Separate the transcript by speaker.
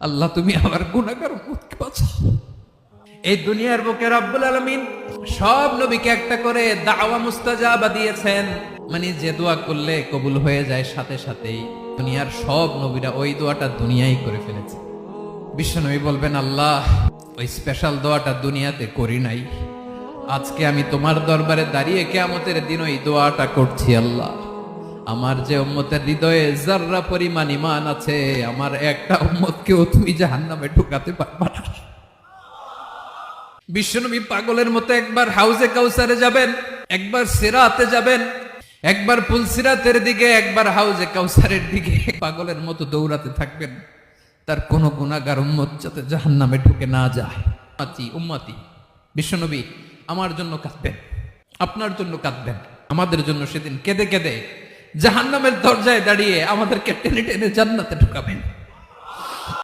Speaker 1: আল্লাহ তুমি আমার গুনাহগার উম্মতকে বাঁচাও। এই দুনিয়ার বুকে রব্বুল আলামিন সব নবীকে একটা করে দাওয়া মুস্তাজাবা দিয়েছেন, মানে যে দোয়া করলে কবুল হয়ে যায় সাথে সাথেই। দুনিয়ার সব নবীরা ওই দোয়াটা দুনিয়ায় করে ফেলেছে। বিশ্বনবী বলবেন, আল্লাহ ওই স্পেশাল দোয়াটা দুনিয়াতে করি নাই, আজকে আমি তোমার দরবারে দাঁড়িয়ে কিয়ামতের দিন ওই দোয়াটা করছি। আল্লাহ আমার যে উম্মতের হৃদয়ে যাররা পরিমাণ ঈমান আছে, আমার একটা উম্মতকেও তুমি জাহান্নামে ঢুকাতে পারবা না। বিশ্বনবী পাগলের মতো একবার হাউজে কাউসারে যাবেন, একবার সিরাতে যাবেন, একবার পুলসিরাতের দিকে, একবার হাউজে কাউসারের দিকে পাগলের মতো দৌড়াতে থাকবেন। তার কোন গুনাহগার উম্মত যাতে জাহান্নামে ঢুকে না যায়। উম্মতি বিশ্বনবী আমার জন্য কাঁদবেন, আপনার জন্য কাঁদবেন, আমাদের জন্য সেদিন কেঁদে কেঁদে জাহান্নামের দরজায় দাঁড়িয়ে আমাদেরকে টেনে টেনে জান্নাতে ঢুকাবেন।